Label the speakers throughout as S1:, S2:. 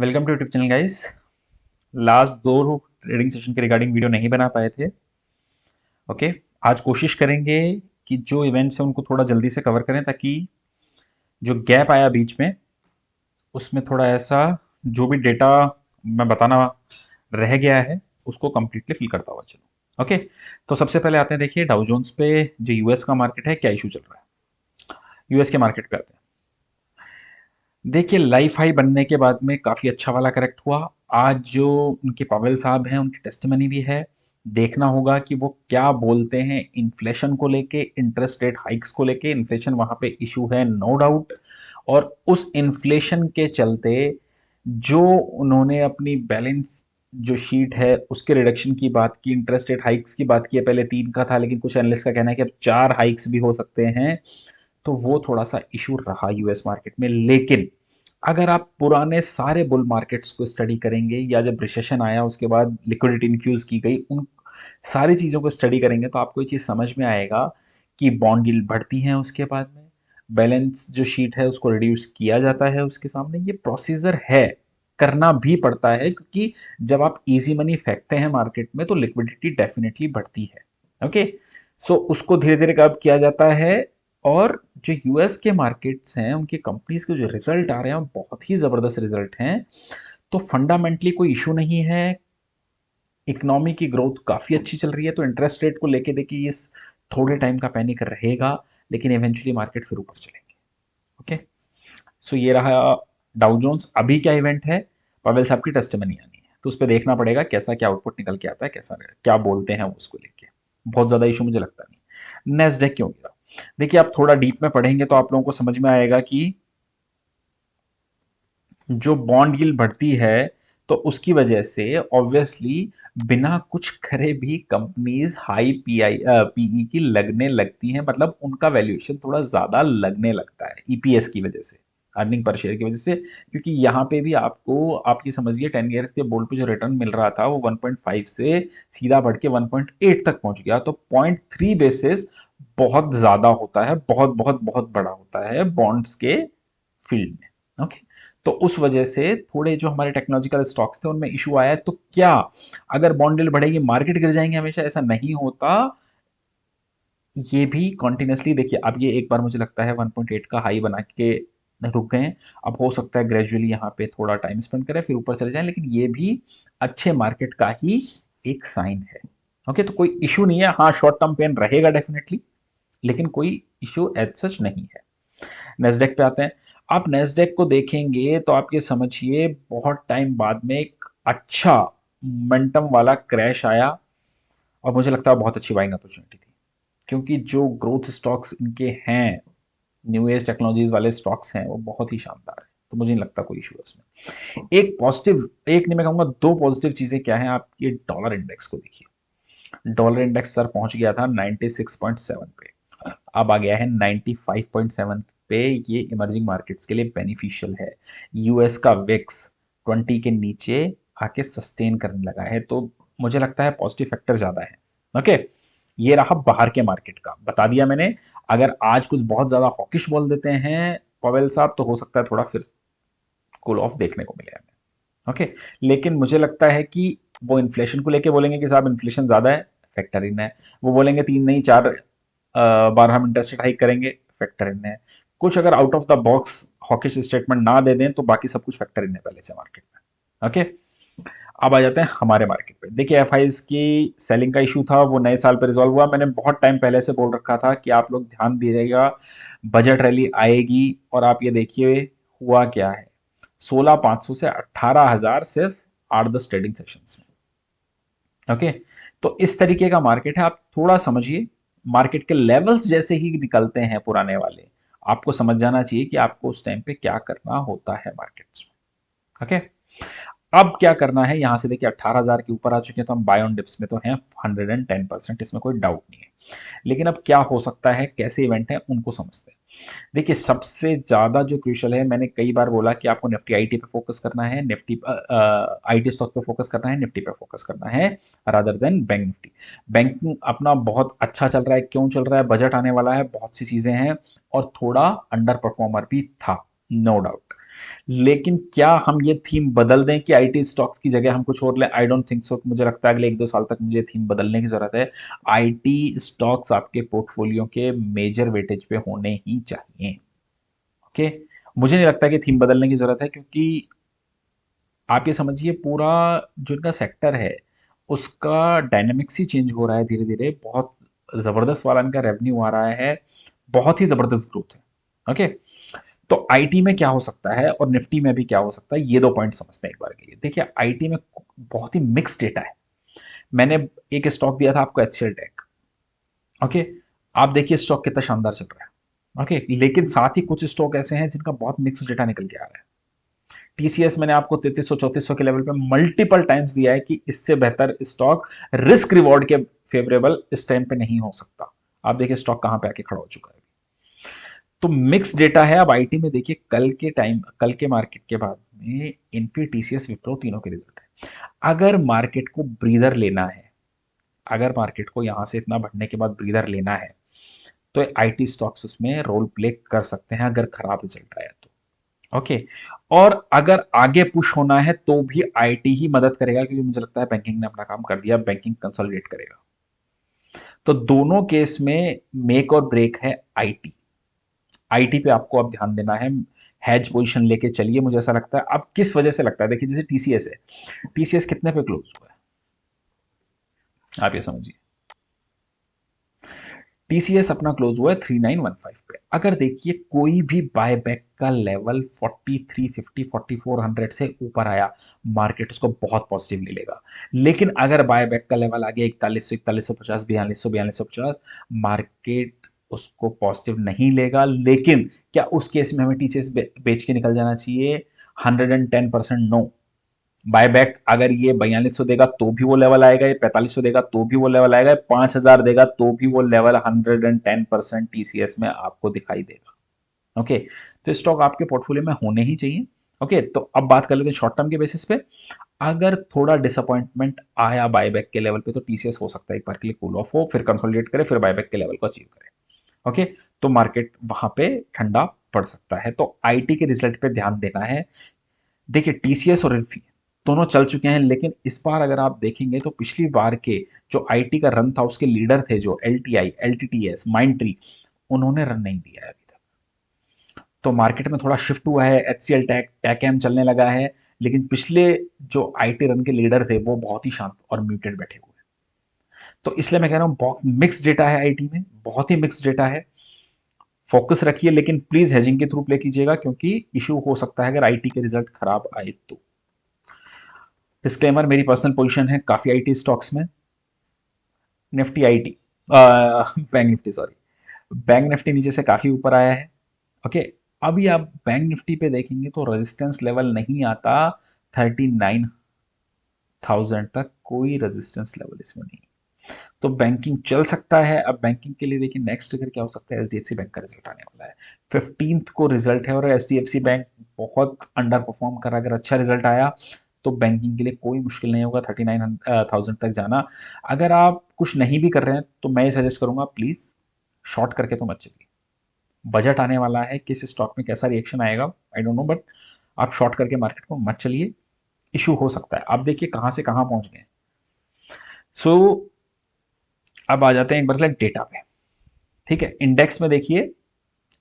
S1: Welcome to YouTube channel guys. Last दो trading session के regarding video नहीं बना पाए थे। ओके, आज कोशिश करेंगे कि जो इवेंट्स हैं उनको थोड़ा जल्दी से कवर करें ताकि जो गैप आया बीच में उसमें थोड़ा ऐसा जो भी डेटा मैं बताना रह गया है उसको कंप्लीटली फिल करता हुआ चलो। ओके, तो सबसे पहले आते हैं, देखिए डाउ जोन्स पे जो यूएस का मार्केट है क्या इशू चल रहा है। यूएस के मार्केट पे आते हैं। देखिए लाइफ हाई बनने के बाद में काफी अच्छा वाला करेक्ट हुआ। आज जो उनके पावेल साहब हैं उनकी टेस्टिमनी भी है। देखना होगा कि वो क्या बोलते हैं इन्फ्लेशन को लेके, इंटरेस्ट रेट हाइक्स को लेके। इन्फ्लेशन वहां पे इशू है नो डाउट, और उस इन्फ्लेशन के चलते जो उन्होंने अपनी बैलेंस जो शीट है उसके रिडक्शन की बात की, इंटरेस्ट रेट हाइक्स की बात की है। पहले 3 का था लेकिन कुछ एनालिस्ट का कहना है कि अब 4 हाइक्स भी हो सकते हैं। तो वो थोड़ा सा इशू रहा यूएस मार्केट में। लेकिन अगर आप पुराने सारे बुल मार्केट्स को स्टडी करेंगे या जब रिसेशन आया उसके बाद लिक्विडिटी इन्फ्यूज की गई, उन सारी चीज़ों को स्टडी करेंगे तो आपको ये चीज़ समझ में आएगा कि बॉन्ड यील्ड बढ़ती हैं, उसके बाद में बैलेंस जो शीट है उसको रिड्यूस किया जाता है। उसके सामने ये प्रोसीजर है, करना भी पड़ता है, क्योंकि जब आप इजी मनी फेंकते हैं मार्केट में तो लिक्विडिटी डेफिनेटली बढ़ती है। ओके, सो उसको धीरे धीरे कब किया जाता है। और जो यूएस के मार्केट्स हैं उनकी कंपनीज के जो रिजल्ट आ रहे हैं वो बहुत ही जबरदस्त रिजल्ट हैं। तो फंडामेंटली कोई इशू नहीं है, इकोनॉमी की ग्रोथ काफी अच्छी चल रही है। तो इंटरेस्ट रेट को लेके देखिए इस थोड़े टाइम का पैनिक रहेगा, लेकिन इवेंचुअली मार्केट फिर ऊपर चलेंगे। ओके, सो ये रहा डाउ जोन्स। अभी क्या इवेंट है, पवेल साहब की टेस्टिमनी आनी है, तो उस पर देखना पड़ेगा कैसा क्या आउटपुट निकल के आता है, कैसा क्या बोलते हैं वो उसको लेके। बहुत ज्यादा इशू मुझे लगता नहीं। नेस्डेक क्यों गिरा, देखिए आप थोड़ा डीप में पढ़ेंगे तो आप लोगों को समझ में आएगा कि जो बॉन्ड यील्ड बढ़ती है तो उसकी वजह से ऑब्वियसली बिना कुछ करे भी कंपनीज हाई पीई की लगने लगती हैं, मतलब उनका वैल्यूएशन थोड़ा ज्यादा लगने लगता है ईपीएस की वजह से, अर्निंग पर शेयर की वजह से। क्योंकि यहाँ पे भी आपको आप ये समझिए 10 ईयर्स के बोल्ड पे जो रिटर्न मिल रहा था वो 1.5 से सीधा बढ़ के 1.8 तक पहुंच गया। तो 0.3 बेसिस बहुत ज्यादा होता है, बहुत बहुत बहुत बड़ा होता है बॉन्ड्स के फील्ड में। ओके, तो उस वजह से थोड़े जो हमारे टेक्नोलॉजिकल स्टॉक्स थे उनमें इशू आया है। तो क्या अगर बॉन्ड यील्ड बढ़ेगी मार्केट गिर जाएंगे? हमेशा ऐसा नहीं होता। ये भी कॉन्टिन्यूसली देखिए, अब ये एक बार मुझे लगता है 1.8 का हाई बना के रुक गए हैं। अब हो सकता है ग्रेजुअली यहाँ पे थोड़ा टाइम स्पेंड करें फिर ऊपर चले जाएं, लेकिन ये भी अच्छे मार्केट का ही एक साइन है। ओके, तो कोई इशू नहीं है। हाँ, शॉर्ट टर्म पेन रहेगा डेफिनेटली, लेकिन कोई इशू एज सच नहीं है। नेस्डेक पे आते हैं। आप नेस्डेक को देखेंगे तो आप ये समझिए बहुत टाइम बाद में एक अच्छा मोमेंटम वाला क्रैश आया, और मुझे लगता है बहुत अच्छी बाइंग अपॉर्चुनिटी थी। क्योंकि जो ग्रोथ स्टॉक्स इनके हैं, न्यू एज टेक्नोलॉजीज वाले स्टॉक्स हैं, वो बहुत ही शानदार है। तो मुझे नहीं लगता कोई इशू है उसमें। एक पॉजिटिव, एक नहीं मैं कहूंगा दो पॉजिटिव चीजें क्या है, आप ये डॉलर इंडेक्स को देखिए। डॉलर इंडेक्स सर पहुंच गया था 96.7 पे, अब आ गया है 95.7 पे। ये इमर्जिंग मार्केट्स के लिए बेनिफिशियल है। यूएस का विक्स 20 के नीचे आके सस्टेन करने लगा है, तो मुझे लगता है पॉजिटिव फैक्टर ज्यादा है। ओके, ये रहा बाहर के मार्केट का, बता दिया मैंने। अगर आज कुछ बहुत ज्यादा हॉकिश बोल देते हैं पवेल साहब तो हो सकता है थोड़ा फिर कूल ऑफ देखने को मिले हमें। ओके, लेकिन मुझे लगता है कि वो इन्फ्लेशन को लेके बोलेंगे कि साहब इन्फ्लेशन ज्यादा है, फैक्टर इन है। वो बोलेंगे 3 नहीं 4 12 हम इंटरेस्ट रेट हाइक करेंगे, फैक्टर इन है। कुछ अगर out of the box hawkish statement ना दे दें तो बाकी सब कुछ फैक्टर इन है पहले से मार्केट में। ओके, अब आ जाते हैं हमारे मार्केट पे। देखिए एफ की सेलिंग का इशू था वो नए साल पे रिजॉल्व हुआ। मैंने बहुत टाइम पहले से बोल रखा था कि आप लोग ध्यान दीजिएगा, बजट रैली आएगी। और आप ये देखिए हुआ क्या है, 16,500 से 18,000 सिर्फ 8-10 ट्रेडिंग सेशंस में। ओके, तो इस तरीके का मार्केट है, आप थोड़ा समझिए। मार्केट के लेवल्स जैसे ही निकलते हैं पुराने वाले, आपको समझ जाना चाहिए कि आपको उस टाइम पे क्या करना होता है मार्केट्स में। ओके, अब क्या करना है, यहां से देखिए 18,000 के ऊपर आ चुके हैं तो हम बाय ऑन डिप्स में तो हैं 110%, इसमें कोई डाउट नहीं है। लेकिन अब क्या हो सकता है, कैसे इवेंट है उनको समझते हैं। देखिए सबसे ज्यादा जो क्रूशल है, मैंने कई बार बोला कि आपको निफ्टी आईटी पे फोकस करना है, निफ्टी आईटी स्टॉक पे फोकस करना है, निफ्टी पे फोकस करना है rather than bank Nifty. Banking अपना बहुत अच्छा चल रहा है, क्यों चल रहा है, बजट आने वाला है, बहुत सी चीजें हैं, और थोड़ा अंडर परफॉर्मर भी था नो डाउट। लेकिन क्या हम ये थीम बदल दें कि आईटी स्टॉक्स की जगह हम कुछ और लें? I don't think so. मुझे लगता है अगले 1-2 साल तक मुझे थीम बदलने की ज़रूरत है। आईटी स्टॉक्स आपके पोर्टफोलियो के मेजर वेटेज पे होने ही चाहिए। ओके? मुझे नहीं लगता कि थीम बदलने की ज़रूरत है, क्योंकि आप ये समझिए पूरा जो इनका सेक्टर है, उसका डायनामिक्स ही चेंज हो रहा है धीरे-धीरे। बहुत ज़बरदस्त वाला इनका रेवेन्यू आ रहा है, बहुत ही ज़बरदस्त ग्रोथ है। ओके? तो आईटी में क्या हो सकता है और निफ्टी में भी क्या हो सकता है, ये 2 पॉइंट समझते हैं एक बार के लिए। देखिए, आईटी में बहुत ही मिक्स्ड डेटा है। मैंने एक स्टॉक दिया था आपको, एचसीएल टेक। ओके? आप देखिए स्टॉक कितना शानदार चल रहा है। ओके? लेकिन साथ ही कुछ स्टॉक ऐसे हैं जिनका बहुत मिक्स्ड डेटा निकल के आ रहा है। टीसीएस मैंने आपको 3300-3400 के लेवल पे मल्टीपल टाइम्स दिया है कि इससे बेहतर स्टॉक रिस्क रिवॉर्ड के फेवरेबल इस टाइम पे नहीं हो सकता। आप देखिए स्टॉक कहां पे आके खड़ा हो चुका है। तो मिक्स डेटा है। अब आईटी में देखिए, कल के मार्केट के बाद में इनफी, टीसीएस, विप्रो तीनों के रिजल्ट है। अगर मार्केट को ब्रीदर लेना है, अगर मार्केट को यहां से इतना बढ़ने के बाद ब्रीदर लेना है, तो आईटी स्टॉक्स उसमें रोल प्ले कर सकते हैं अगर खराब रिजल्ट आया तो। ओके? और अगर आगे पुश होना है तो भी आईटी ही मदद करेगा, क्योंकि मुझे लगता है बैंकिंग ने अपना काम कर दिया, बैंकिंग कंसोलिडेट करेगा। तो दोनों केस में मेक और ब्रेक है आईटी। आईटी पे आपको अब ध्यान देना है। हैज पोजीशन लेके चलिए, मुझे ऐसा लगता है। अब किस वजह से लगता है, देखिए जैसे टीसीएस है, टीसीएस कितने पे क्लोज हुआ है आप ये समझिए। टीसीएस अपना क्लोज हुआ है 3915 पे। अगर देखिए कोई भी बायबैक का लेवल 4350 4400 से ऊपर आया, मार्केट उसको बहुत पॉजिटिवली लेगा। लेकिन अगर बायबैक का लेवल आ गया 4100, 4150, 4200, 4250, मार्केट उसको पॉजिटिव नहीं लेगा। लेकिन क्या उस केस में हमें टीसीएस बेच के निकल जाना चाहिए? 110% नो। बायबैक अगर ये 4200 देगा तो भी वो लेवल आएगा, ये 4500 देगा तो भी वो लेवल आएगा, 5000 देगा तो भी वो लेवल 110% टीसीएस में आपको दिखाई देगा। ओके? तो स्टॉक आपके पोर्टफोलियो में होने ही चाहिए। ओके? तो अब बात कर लेते हैं शॉर्ट टर्म के बेसिस पे। अगर थोड़ा डिसअपॉइंटमेंट आया बायबैक के लेवल पे, तो टीसीएस हो सकता है एक बार के लिए कूल ऑफ हो, फिर कंसोलिडेट करे, फिर बायबैक के लेवल को अचीव करे। ओके? तो मार्केट वहां पे ठंडा पड़ सकता है। तो आईटी के रिजल्ट पे ध्यान देना है। देखिए, टीसीएस और इन्फी दोनों चल चुके हैं, लेकिन इस बार अगर आप देखेंगे तो पिछली बार के जो आईटी का रन था, उसके लीडर थे जो एलटीआई, एलटीटीएस, माइंड ट्री, उन्होंने रन नहीं दिया है अभी तक। तो मार्केट में थोड़ा शिफ्ट हुआ है, एचसीएल टेक, टेकएम चलने लगा है। लेकिन पिछले जो आईटी रन के लीडर थे वो बहुत ही शांत और म्यूटेड बैठे हुए हैं। तो इसलिए मैं कह रहा हूँ बहुत मिक्स डेटा है आईटी में, बहुत ही मिक्स डेटा है। फोकस रखिए, लेकिन प्लीज हेजिंग के थ्रू प्ले कीजिएगा, क्योंकि इशू हो सकता है अगर आईटी के रिजल्ट खराब आए तो। डिस्क्लेमर, मेरी पर्सनल पोजीशन है काफी आईटी स्टॉक्स में। Nifty IT, bank Nifty, sorry, bank Nifty नीचे से काफी ऊपर आया है। ओके? अभी आप बैंक निफ्टी पे देखेंगे तो रेजिस्टेंस लेवल नहीं आता 39,000 तक, कोई रेजिस्टेंस लेवल इसमें नहीं। तो बैंकिंग चल सकता है। अब बैंकिंग के लिए देखिए नेक्स्ट ट्रिगर क्या हो सकता है, एचडीएफसी बैंक का रिजल्ट आने वाला है। 15th को रिजल्ट है, और एचडीएफसी बैंक बहुत अंडर परफॉर्म कर रहा है। अगर अच्छा रिजल्ट आया तो बैंकिंग के लिए कोई मुश्किल नहीं होगा 39,000 तक जाना। अगर आप कुछ नहीं भी कर रहे हैं तो मैं ये सजेस्ट करूंगा, प्लीज शॉर्ट करके तो मत चलिए। बजट आने वाला है, किस स्टॉक में कैसा रिएक्शन आएगा आई डोंट नो, बट आप शॉर्ट करके मार्केट को मत चलिए। इशू हो सकता है। आप देखिए कहां से कहां पहुंच गए। सो अब आ जाते हैं एक बार डेटा पे। ठीक है? इंडेक्स में देखिए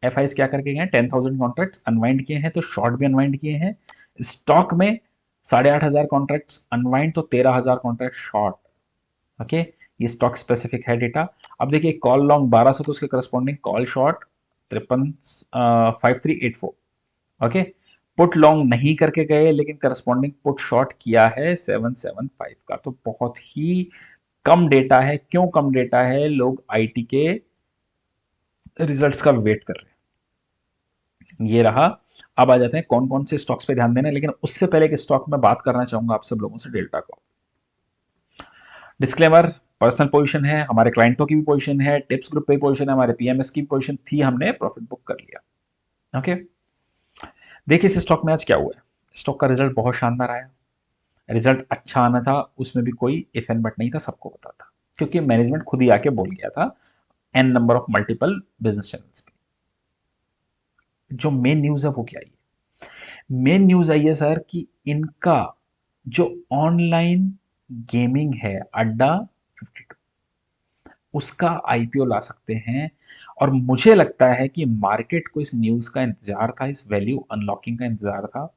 S1: एफ क्या करके गए, 10,000 कॉन्ट्रैक्ट्स अनवाइंड किए हैं, तो शॉर्ट भी अनवाइंड किए हैं। स्टॉक में 8,500 कॉन्ट्रैक्ट्स अनवाइंड, तो 13,000 कॉन्ट्रैक्ट शॉर्ट। ओके? ये स्टॉक स्पेसिफिक है डेटा। अब देखिए कॉल लॉन्ग 1200, तो उसके corresponding call short 5384। Okay? Put long नहीं करके गए, लेकिन करस्पॉन्डिंग पुट शॉर्ट किया है 775 का। तो बहुत ही कम डेटा है। क्यों कम डेटा है? लोग आईटी के रिजल्ट्स का वेट कर रहे हैं। ये रहा। अब आ जाते हैं कौन कौन से स्टॉक्स पे ध्यान देना है, लेकिन उससे पहले एक स्टॉक में बात करना चाहूंगा आप सब लोगों से, डेल्टा को। डिस्क्लेमर, पर्सनल पोजीशन है, हमारे क्लाइंटों की भी पोजीशन है, टिप्स ग्रुप पे पोजीशन है, हमारे पीएमएस की पोजीशन थी, हमने प्रॉफिट बुक कर लिया। ओके? देखिए इस स्टॉक में आज क्या हुआ है। स्टॉक का रिजल्ट बहुत शानदार आया। रिजल्ट अच्छा आना था, उसमें भी कोई इफ एंड बट नहीं था, सबको पता था, क्योंकि मैनेजमेंट खुद ही आके बोल गया था N number of multiple business channels पे। जो मेन न्यूज है वो क्या है? मेन न्यूज़ आई है सर कि इनका जो ऑनलाइन गेमिंग है अड्डा 52, उसका आईपीओ ला सकते हैं। और मुझे लगता है कि मार्केट को इस न्यूज़ का इंतजार था, इस वैल्यू अनलॉकिंग का इंतजार था।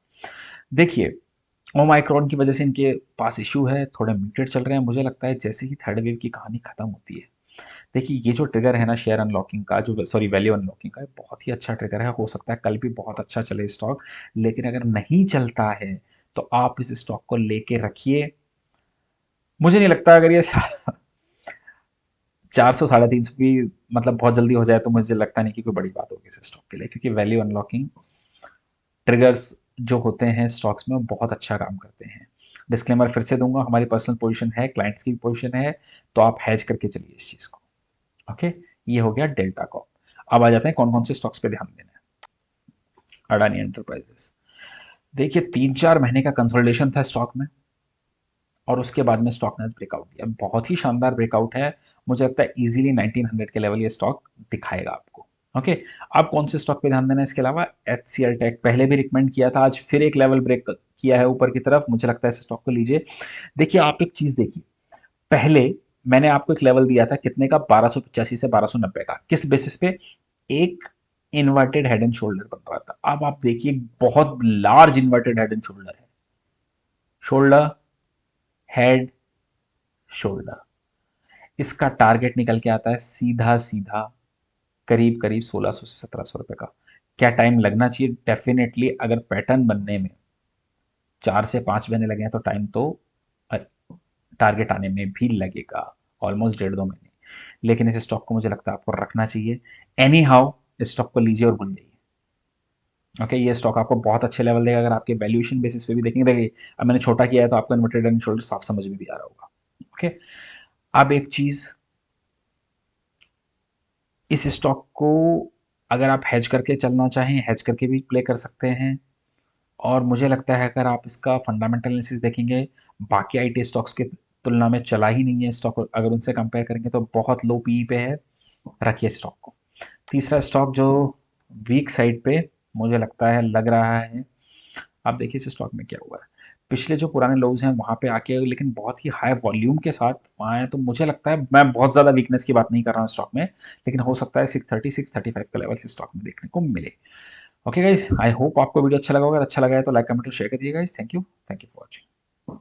S1: देखिए, ओमाइक्रॉन की वजह से इनके पास इशू है, थोड़े म्यूटेड चल रहे हैं। मुझे लगता है जैसे ही थर्ड वेव की कहानी खत्म होती है, देखिए ये जो ट्रिगर है ना शेयर अनलॉकिंग का, जो सॉरी वैल्यू अनलॉकिंग का, बहुत ही अच्छा ट्रिगर है। हो सकता है कल भी बहुत अच्छा चले स्टॉक, लेकिन अगर नहीं चलता है तो आप इस स्टॉक को लेके रखिए। मुझे नहीं लगता अगर ये 400 350 भी मतलब बहुत जल्दी हो जाए तो मुझे लगता नहीं कि कोई बड़ी बात होगी इस स्टॉक के लिए, क्योंकि वैल्यू अनलॉकिंग ट्रिगर्स जो होते हैं स्टॉक्स में वो बहुत अच्छा काम करते हैं। डिस्क्लेमर फिर से दूंगा, हमारी पर्सनल पोजीशन है, क्लाइंट्स की पोजीशन है, तो आप हैज करके चलिए इस चीज को। ओके, ये हो गया डेल्टा कॉप। अब आ जाते हैं कौन कौन से स्टॉक्स पे ध्यान देना है। अडानी एंटरप्राइजेस, देखिए 3 4 महीने का कंसोलिडेशन था स्टॉक में, और उसके बाद में स्टॉक ने ब्रेकआउट दिया, बहुत ही शानदार ब्रेकआउट है। मुझे लगता है इजीली 1900 के लेवल ये स्टॉक दिखाएगा आपको। ओके, अब कौन से स्टॉक पे ध्यान देना है इसके अलावा, एच सी एल टेक पहले भी रिकमेंड किया था, आज फिर एक लेवल ब्रेक किया है ऊपर की तरफ, मुझे लगता है इस स्टॉक को लीजिए। देखिए आप एक चीज देखिए, पहले मैंने आपको एक लेवल दिया था कितने का, 1285 से 1290 का, किस बेसिस पे, एक इन्वर्टेड हेड एंड शोल्डर बन रहा था। अब आप देखिए बहुत large inverted head and shoulder है, शोल्डर, हेड, शोल्डर, इसका टारगेट निकल के आता है सीधा सीधा करीब करीब 1600 से 1700 रुपए का। क्या टाइम लगना चाहिए, डेफिनेटली अगर पैटर्न बनने में 4 से 5 महीने लगे हैं तो टाइम तो टारगेट आने में भी लगेगा, ऑलमोस्ट 1.5 2 महीने। लेकिन इस स्टॉक को मुझे लगता है आपको रखना चाहिए। एनी हाउ इस स्टॉक को लीजिए और भूल जाइए। ओके, ये स्टॉक आपको बहुत अच्छे लेवल देगा अगर आपके वैल्यूएशन बेसिस पे भी देखेंगे। देखिए अब मैंने छोटा किया है तो आपको इन्वर्टेड एंड शोल्डर साफ समझ में भी आ रहा होगा। ओके, अब एक चीज, इस स्टॉक को अगर आप हेज करके चलना चाहें हेज करके भी प्ले कर सकते हैं। और मुझे लगता है अगर आप इसका फंडामेंटल एनालिसिस देखेंगे, बाकी आईटी स्टॉक्स की तुलना में चला ही नहीं है स्टॉक, अगर उनसे कंपेयर करेंगे तो बहुत लो पीई पे है, रखिए स्टॉक को। तीसरा स्टॉक जो वीक साइड पे मुझे लगता है लग रहा है, आप देखिए इस स्टॉक में क्या हुआ है, पिछले जो पुराने लोज हैं वहां पे आके लेकिन बहुत ही हाई वॉल्यूम के साथ वहां है, तो मुझे लगता है, मैं बहुत ज्यादा वीकनेस की बात नहीं कर रहा हूँ स्टॉक में, लेकिन हो सकता है 630 635 का लेवल इस स्टॉक में देखने को मिले। ओके गाइस, आई होप आपको वीडियो अच्छा लगा होगा, अच्छा लगा है तो लाइक कमेंट और शेयर कर दिए guys. Thank you for watching.